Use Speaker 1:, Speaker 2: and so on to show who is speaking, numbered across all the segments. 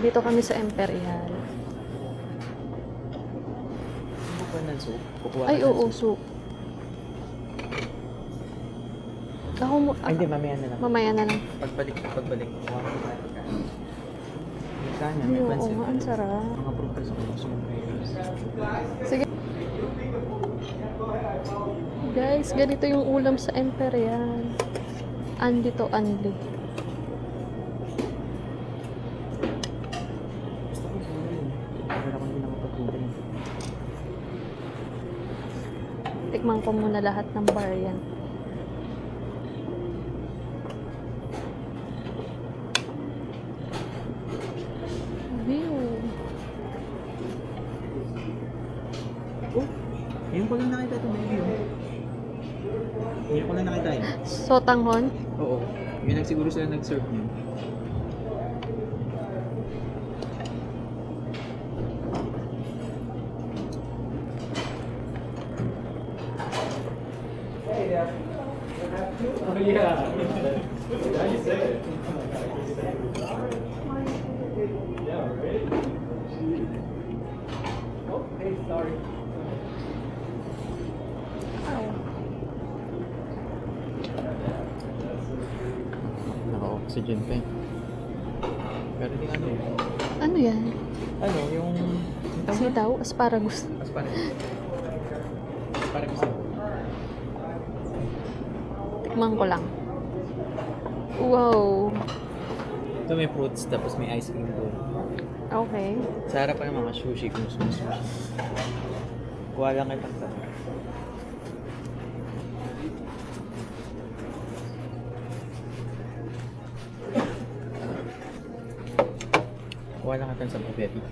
Speaker 1: Dito kami sa Imperial.
Speaker 2: Kukuha ng soup? Kukuha
Speaker 1: Ay,
Speaker 2: ka ng
Speaker 1: oo,
Speaker 2: soup?
Speaker 1: soup. Ako mo...
Speaker 2: Ay, hindi, mamaya na lang.
Speaker 1: Mamaya na lang.
Speaker 2: Pagbalik, kukuha ko ng may kanya,
Speaker 1: Ay,
Speaker 2: may
Speaker 1: oo
Speaker 2: pansit.
Speaker 1: nga, ang sarap.
Speaker 2: Mga prutas ko, gusto mo kayo.
Speaker 1: Sige. Guys, ganito yung ulam sa Imperial. Andi to Anli.
Speaker 2: Gusto ko sa yun. Pero ako hindi nakapag-drink.
Speaker 1: Tikman ko muna lahat ng bar yan. View.
Speaker 2: Oh, ngayon ko lang nakita itong baby. Ngayon ko lang nakita yun.
Speaker 1: Sotanghon.
Speaker 2: Oo. Yun ang siguro sila nag-serve niyo.
Speaker 3: Oh yeah. Now you say it. Yeah, right? Oh, hey, sorry.
Speaker 2: Naka-oxygen pa eh. Pero di ano yun.
Speaker 1: Ano yan?
Speaker 2: Ano, yung...
Speaker 1: Sitaw? Asparagus.
Speaker 2: Asparagus. Asparagus yun.
Speaker 1: Tikman ko lang. Wow.
Speaker 2: Ito may fruits, tapos may ice cream doon.
Speaker 1: Okay.
Speaker 2: Sa harap pa ng mga sushi, kung gusto mo sushi. Kuha lang kitang sa... Kuha lang kitang sa baby.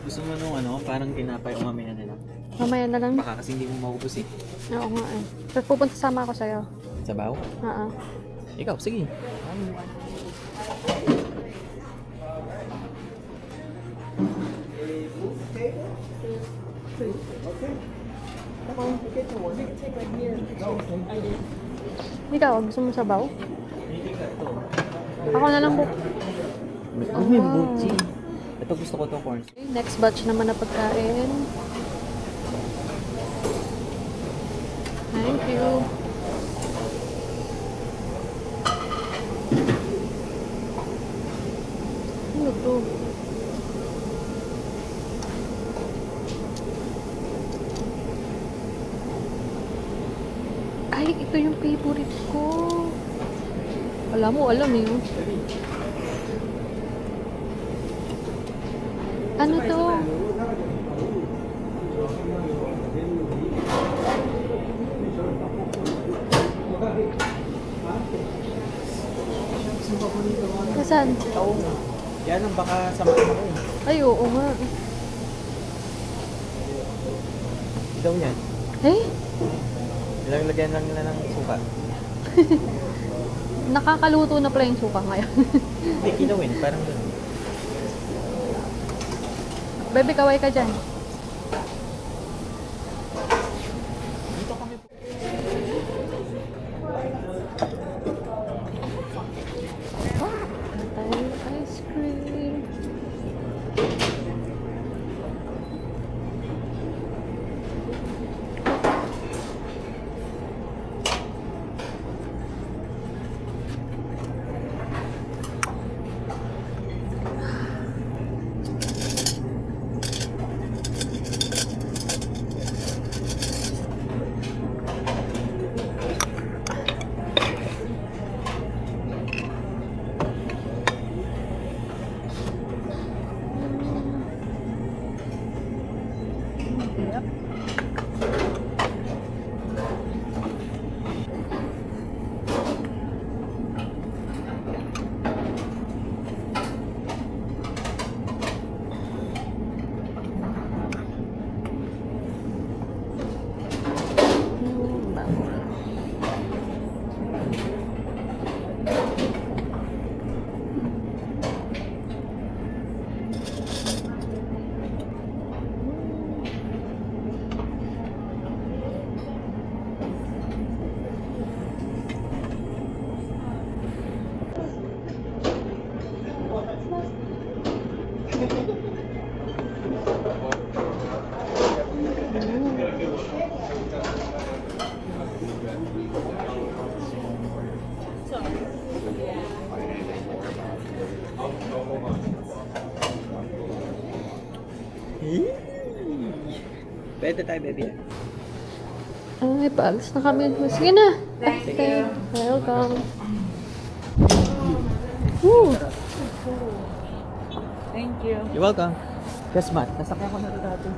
Speaker 2: Gusto mo nung ano, parang tinapay o mamaya na lang.
Speaker 1: Mamaya na lang.
Speaker 2: Baka kasi hindi mo maubos eh.
Speaker 1: Oo nga eh. Pero pupunta sama ako sa'yo.
Speaker 2: Sabaw?
Speaker 1: Oo.
Speaker 2: Ikaw, sige.
Speaker 1: Ikaw, gusto mo sabaw? Ako na lang po.
Speaker 2: May buchi. Ito gusto ko itong corn.
Speaker 1: Okay, next batch naman na pagkain. Thank you. Ano to? Ay, ito yung favorite ko. Alam mo, alam eh. Oh. Ano to? Nasaan?
Speaker 2: Yan ang baka samahan ako eh.
Speaker 1: Ay, oo nga.
Speaker 2: Ikaw yan.
Speaker 1: Eh?
Speaker 2: Lagyan lang nila ng suka.
Speaker 1: Nakakaluto na pala yung suka ngayon.
Speaker 2: Hindi, kilawin. Parang doon.
Speaker 1: Bebe, kaway ka dyan.
Speaker 2: Dito kami po.
Speaker 1: Tayo ice cream.
Speaker 2: Pwede tayo, baby.
Speaker 1: Ay, paalis na kami. Sige na.
Speaker 4: Thank you.
Speaker 1: Welcome. Woo.
Speaker 4: Thank you.
Speaker 2: You're welcome. Yes, Matt. Nasakyan ko na ito dati.